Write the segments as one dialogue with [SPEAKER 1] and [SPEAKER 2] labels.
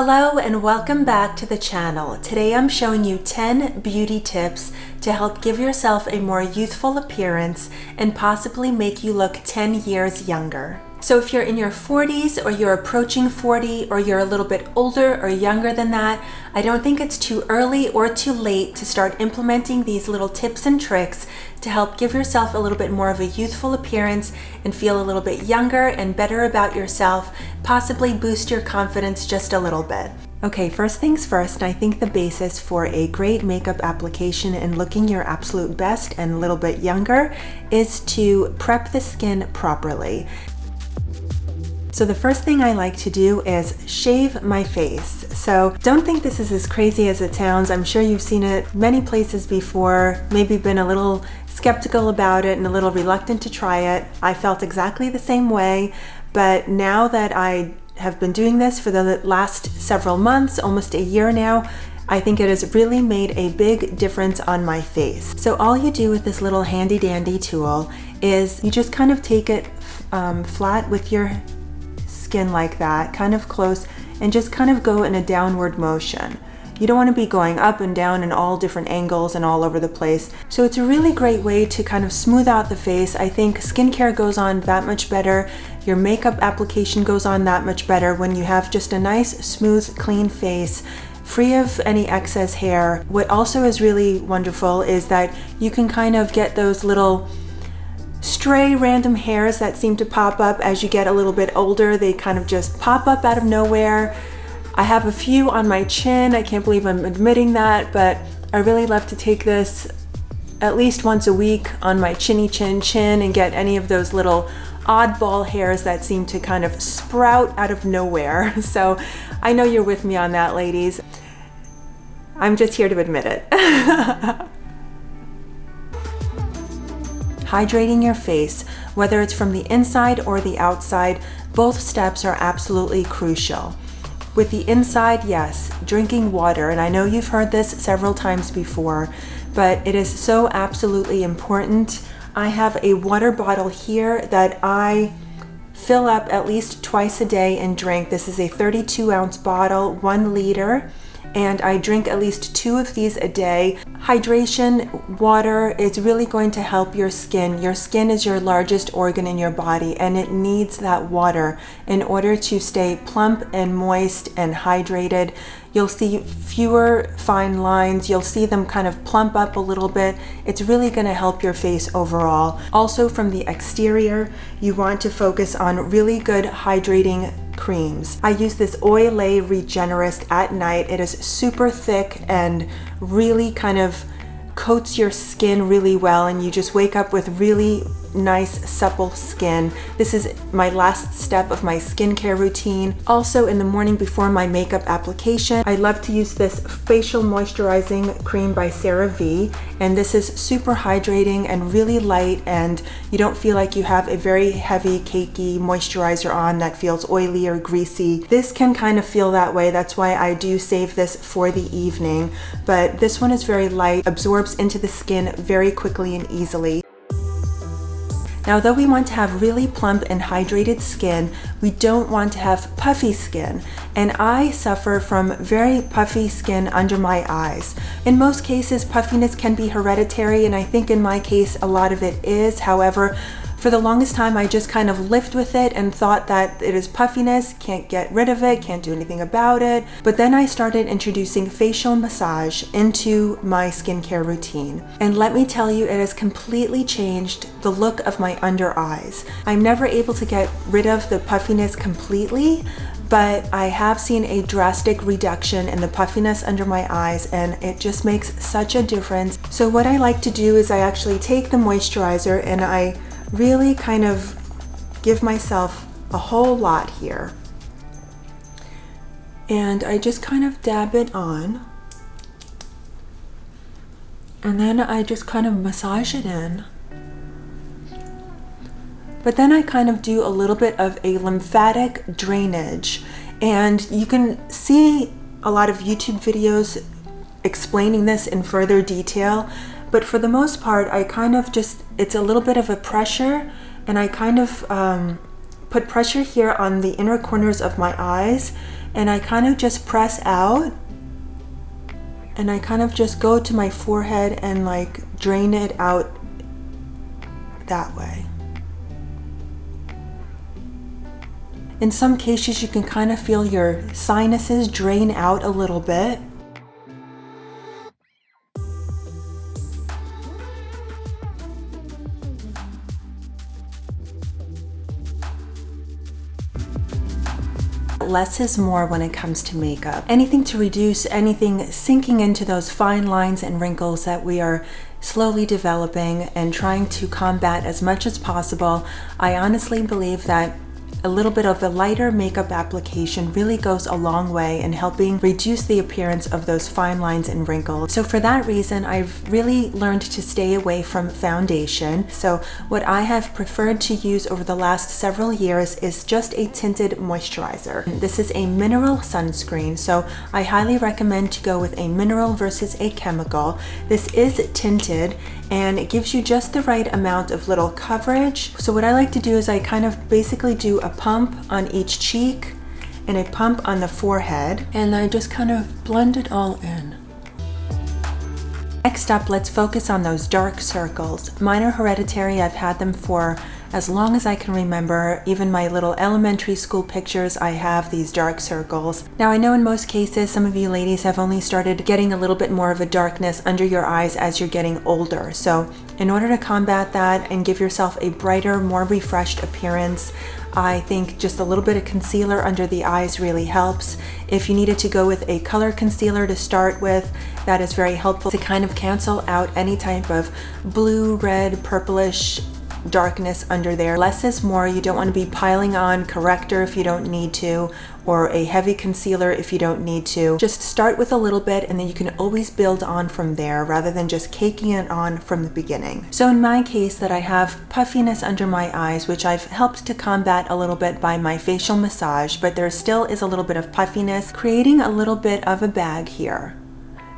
[SPEAKER 1] Hello and welcome back to the channel. Today I'm showing you 10 beauty tips to help give yourself a more youthful appearance and possibly make you look 10 years younger. So if you're in your 40s or you're approaching 40 or you're a little bit older or younger than that, I don't think it's too early or too late to start implementing these little tips and tricks to help give yourself a little bit more of a youthful appearance and feel a little bit younger and better about yourself, possibly boost your confidence just a little bit. Okay, first things first, I think the basis for a great makeup application and looking your absolute best and a little bit younger is to prep the skin properly. So the first thing I like to do is shave my face. So don't think this is as crazy as it sounds. I'm sure you've seen it many places before, maybe been a little skeptical about it and a little reluctant to try it. I felt exactly the same way, but now that I have been doing this for the last several months, almost a year now, I think it has really made a big difference on my face. So all you do with this little handy dandy tool is you just kind of take it flat with your skin like that, kind of close, and just kind of go in a downward motion. You don't want to be going up and down in all different angles and all over the place. So it's a really great way to kind of smooth out the face. I think skincare goes on that much better. Your makeup application goes on that much better when you have just a nice, smooth, clean face, free of any excess hair. What also is really wonderful is that you can kind of get those little stray random hairs that seem to pop up as you get a little bit older. They kind of just pop up out of nowhere. I have a few on my chin. I can't believe I'm admitting that, but I really love to take this at least once a week on my chinny chin and get any of those little oddball hairs that seem to kind of sprout out of nowhere. So I know you're with me on that, ladies. I'm just here to admit it. Hydrating your face, whether it's from the inside or the outside, both steps are absolutely crucial. With the inside, yes, drinking water, and I know you've heard this several times before, but it is so absolutely important. I have a water bottle here that I fill up at least twice a day and drink. This is a 32-ounce bottle, 1 liter. And I drink at least 2 of these a day. Hydration, water is really going to help your skin. Your skin is your largest organ in your body and it needs that water in order to stay plump and moist and hydrated. You'll see fewer fine lines. You'll see them kind of plump up a little bit. It's really going to help your face overall. Also from the exterior, you want to focus on really good hydrating creams. I use this Oil Regenerist at night. It is super thick and really kind of coats your skin really well, and you just wake up with really nice supple skin. This is my last step of my skincare routine. Also in the morning before my makeup application, I love to use this facial moisturizing cream by CeraVe, and this is super hydrating and really light, and you don't feel like you have a very heavy cakey moisturizer on that feels oily or greasy. This can kind of feel that way. That's why I do save this for the evening, but this one is very light, absorbs into the skin very quickly and easily. Now, though we want to have really plump and hydrated skin, we don't want to have puffy skin. And I suffer from very puffy skin under my eyes. In most cases, puffiness can be hereditary, and I think in my case, a lot of it is. However, for the longest time, I just kind of lived with it and thought that it is puffiness, can't get rid of it, can't do anything about it. But then I started introducing facial massage into my skincare routine. And let me tell you, it has completely changed the look of my under eyes. I'm never able to get rid of the puffiness completely, but I have seen a drastic reduction in the puffiness under my eyes, and it just makes such a difference. So what I like to do is I actually take the moisturizer and I really kind of give myself a whole lot here. And I just kind of dab it on. And then I just kind of massage it in. But then I kind of do a little bit of a lymphatic drainage. And you can see a lot of YouTube videos explaining this in further detail. But for the most part, I kind of just, it's a little bit of a pressure, and I kind of put pressure here on the inner corners of my eyes, and I kind of just press out, and I kind of just go to my forehead and like drain it out that way. In some cases, you can kind of feel your sinuses drain out a little bit. Less is more when it comes to makeup. Anything to reduce anything sinking into those fine lines and wrinkles that we are slowly developing and trying to combat as much as possible. I honestly believe that a little bit of a lighter makeup application really goes a long way in helping reduce the appearance of those fine lines and wrinkles. So for that reason, I've really learned to stay away from foundation. So what I have preferred to use over the last several years is just a tinted moisturizer. This is a mineral sunscreen, so I highly recommend to go with a mineral versus a chemical. This is tinted and it gives you just the right amount of little coverage. So what I like to do is I kind of basically do a pump on each cheek and a pump on the forehead, and I just kind of blend it all in. Next up, let's focus on those dark circles. Mine are hereditary. I've had them for as long as I can remember. Even my little elementary school pictures, I have these dark circles. Now I know in most cases, some of you ladies have only started getting a little bit more of a darkness under your eyes as you're getting older. So in order to combat that and give yourself a brighter, more refreshed appearance, I think just a little bit of concealer under the eyes really helps. If you needed to go with a color concealer to start with, that is very helpful to kind of cancel out any type of blue, red, purplish darkness under there. Less is more. You don't want to be piling on corrector if you don't need to, or a heavy concealer if you don't need to. Just start with a little bit and then you can always build on from there rather than just caking it on from the beginning. So in my case, that I have puffiness under my eyes, which I've helped to combat a little bit by my facial massage, but there still is a little bit of puffiness, creating a little bit of a bag here.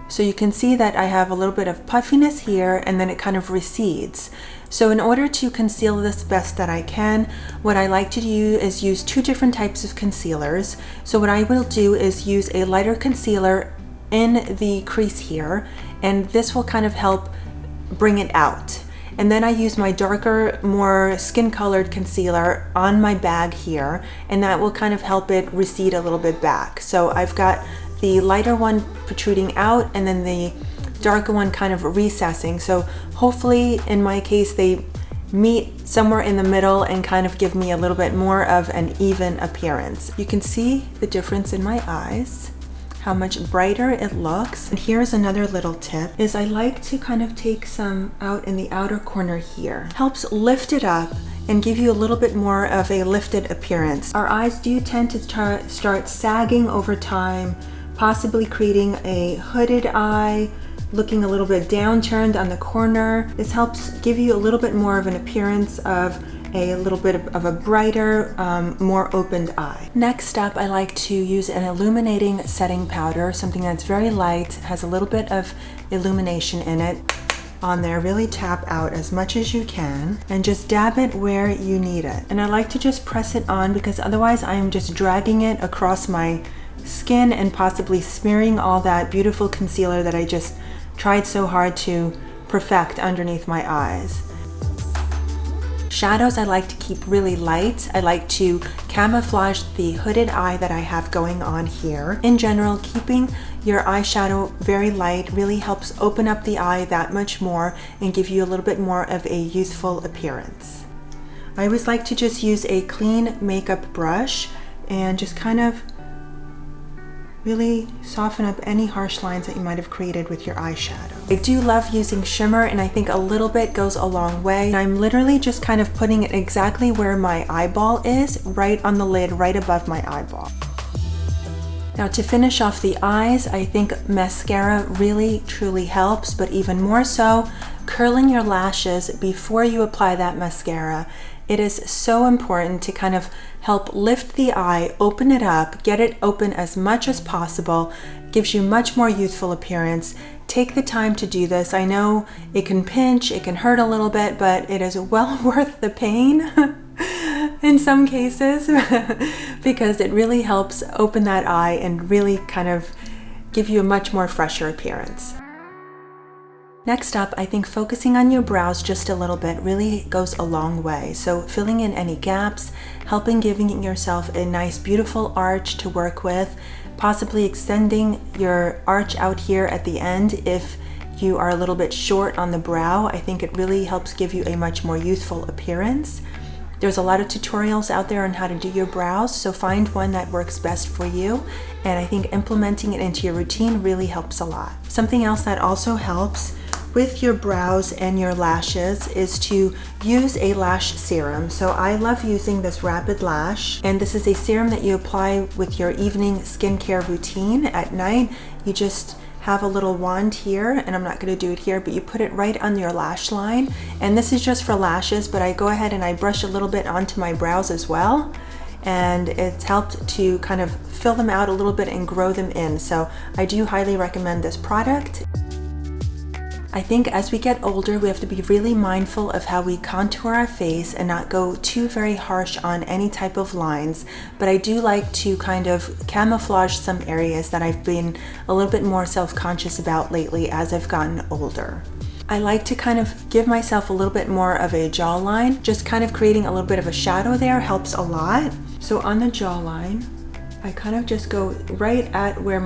[SPEAKER 1] So you can see that I have a little bit of puffiness here and then it kind of recedes. So in order to conceal this best that I can, what I like to do is use two different types of concealers. So what I will do is use a lighter concealer in the crease here, and this will kind of help bring it out. And then I use my darker, more skin-colored concealer on my bag here, and that will kind of help it recede a little bit back. So I've got the lighter one protruding out and then the darker one kind of recessing. So hopefully in my case they meet somewhere in the middle and kind of give me a little bit more of an even appearance. You can see the difference in my eyes, how much brighter it looks. And here's another little tip, is I like to kind of take some out in the outer corner here. Helps lift it up and give you a little bit more of a lifted appearance. Our eyes do tend to start sagging over time, possibly creating a hooded eye, looking a little bit downturned on the corner. This helps give you a little bit more of an appearance of a little bit of a brighter, more opened eye. Next up, I like to use an illuminating setting powder, something that's very light, has a little bit of illumination in it. On there, really tap out as much as you can and just dab it where you need it. And I like to just press it on because otherwise I'm just dragging it across my skin and possibly smearing all that beautiful concealer that I just tried so hard to perfect underneath my eyes. Shadows I like to keep really light. I like to camouflage the hooded eye that I have going on here. In general, keeping your eyeshadow very light really helps open up the eye that much more and give you a little bit more of a youthful appearance. I always like to just use a clean makeup brush and just kind of really soften up any harsh lines that you might have created with your eyeshadow. I do love using shimmer, and I think a little bit goes a long way. I'm literally just kind of putting it exactly where my eyeball is, right on the lid, right above my eyeball. Now to finish off the eyes, I think mascara really truly helps, but even more so, curling your lashes before you apply that mascara. It is so important to kind of help lift the eye, open it up, get it open as much as possible, gives you much more youthful appearance. Take the time to do this. I know it can pinch, it can hurt a little bit, but it is well worth the pain. in some cases because it really helps open that eye and really kind of give you a much more fresher appearance. Next up, I think focusing on your brows just a little bit really goes a long way. So filling in any gaps, helping giving yourself a nice beautiful arch to work with, possibly extending your arch out here at the end if you are a little bit short on the brow. I think it really helps give you a much more youthful appearance. There's a lot of tutorials out there on how to do your brows, so find one that works best for you. And I think implementing it into your routine really helps a lot. Something else that also helps with your brows and your lashes is to use a lash serum. So I love using this Rapid Lash, and this is a serum that you apply with your evening skincare routine at night. You just have a little wand here, and I'm not going to do it here, but you put it right on your lash line. And this is just for lashes, but I go ahead and I brush a little bit onto my brows as well. And it's helped to kind of fill them out a little bit and grow them in. So I do highly recommend this product. I think as we get older, we have to be really mindful of how we contour our face and not go too very harsh on any type of lines. But I do like to kind of camouflage some areas that I've been a little bit more self-conscious about lately as I've gotten older. I like to kind of give myself a little bit more of a jawline. Just kind of creating a little bit of a shadow there helps a lot. So on the jawline, I kind of just go right at where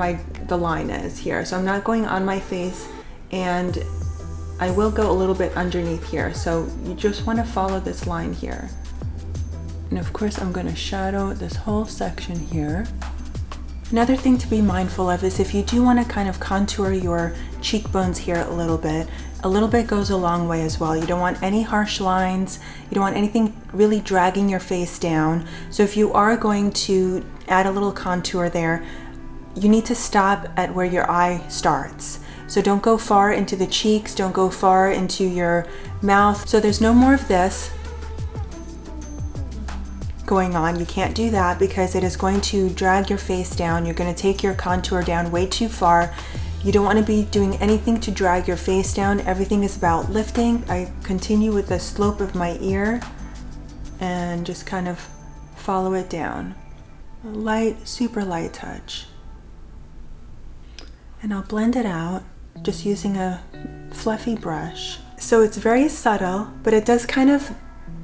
[SPEAKER 1] the line is here. So I'm not going on my face, and I will go a little bit underneath here. So you just want to follow this line here. And of course I'm going to shadow this whole section here. Another thing to be mindful of is if you do want to kind of contour your cheekbones here a little bit goes a long way as well. You don't want any harsh lines. You don't want anything really dragging your face down. So if you are going to add a little contour there, you need to stop at where your eye starts. So don't go far into the cheeks, don't go far into your mouth. So there's no more of this going on. You can't do that because it is going to drag your face down. You're going to take your contour down way too far. You don't want to be doing anything to drag your face down. Everything is about lifting. I continue with the slope of my ear and just kind of follow it down. A light, super light touch. And I'll blend it out just using a fluffy brush. So it's very subtle, but it does kind of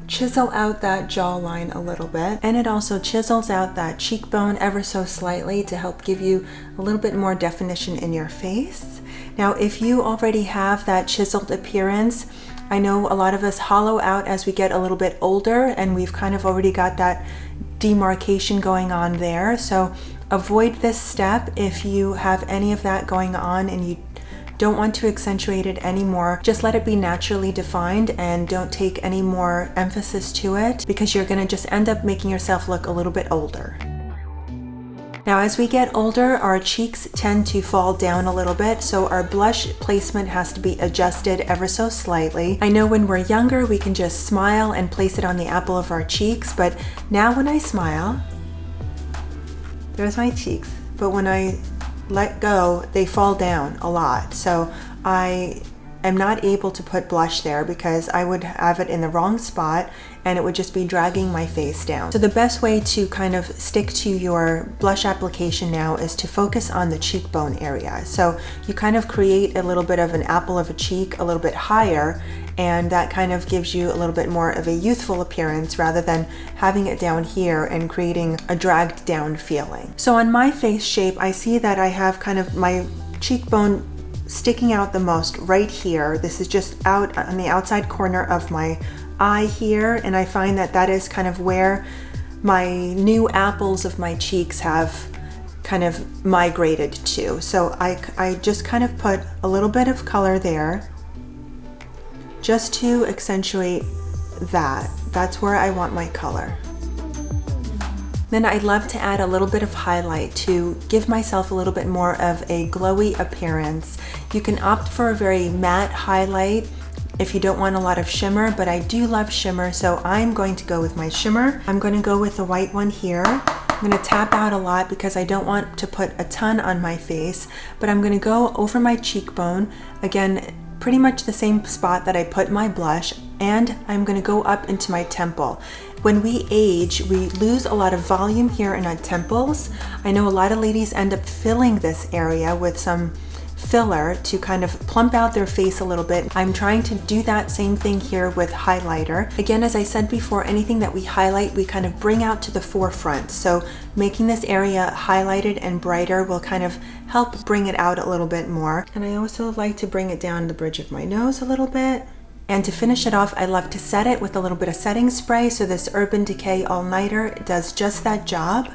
[SPEAKER 1] chisel out that jawline a little bit, and it also chisels out that cheekbone ever so slightly to help give you a little bit more definition in your face. Now, if you already have that chiseled appearance, I know a lot of us hollow out as we get a little bit older, and we've kind of already got that demarcation going on there. So avoid this step if you have any of that going on and you don't want to accentuate it anymore. Just let it be naturally defined and don't take any more emphasis to it, because you're going to just end up making yourself look a little bit older. Now, as we get older, our cheeks tend to fall down a little bit, so our blush placement has to be adjusted ever so slightly. I know when we're younger, we can just smile and place it on the apple of our cheeks, but now when I smile, there's my cheeks, but when I let go, they fall down a lot. So I am not able to put blush there because I would have it in the wrong spot and it would just be dragging my face down. So the best way to kind of stick to your blush application now is to focus on the cheekbone area. So you kind of create a little bit of an apple of a cheek a little bit higher, and that kind of gives you a little bit more of a youthful appearance rather than having it down here and creating a dragged down feeling. So on my face shape, I see that I have kind of my cheekbone sticking out the most right here. This is just out on the outside corner of my eye here, and I find that that is kind of where my new apples of my cheeks have kind of migrated to. So I just kind of put a little bit of color there just to accentuate that. That's where I want my color. Then I love to add a little bit of highlight to give myself a little bit more of a glowy appearance. You can opt for a very matte highlight if you don't want a lot of shimmer, but I do love shimmer, so I'm going to go with my shimmer. I'm going to go with the white one here. I'm going to tap out a lot because I don't want to put a ton on my face, but I'm going to go over my cheekbone. Again, pretty much the same spot that I put my blush, and I'm gonna go up into my temple. When we age, we lose a lot of volume here in our temples. I know a lot of ladies end up filling this area with some filler to kind of plump out their face a little bit. I'm trying to do that same thing here with highlighter. Again, as I said before, anything that we highlight, we kind of bring out to the forefront. So making this area highlighted and brighter will kind of help bring it out a little bit more. And I also like to bring it down the bridge of my nose a little bit. And to finish it off, I love to set it with a little bit of setting spray. So this Urban Decay All Nighter does just that job.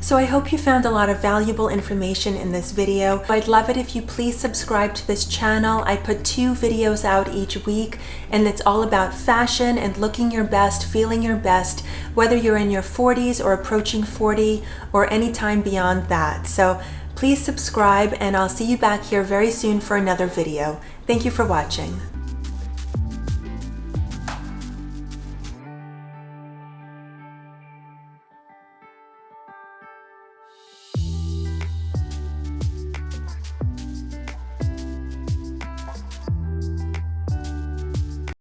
[SPEAKER 1] So I hope you found a lot of valuable information in this video. I'd love it if you please subscribe to this channel. I put 2 videos out each week, and it's all about fashion and looking your best, feeling your best, whether you're in your 40s or approaching 40 or any time beyond that. So please subscribe, and I'll see you back here very soon for another video. Thank you for watching.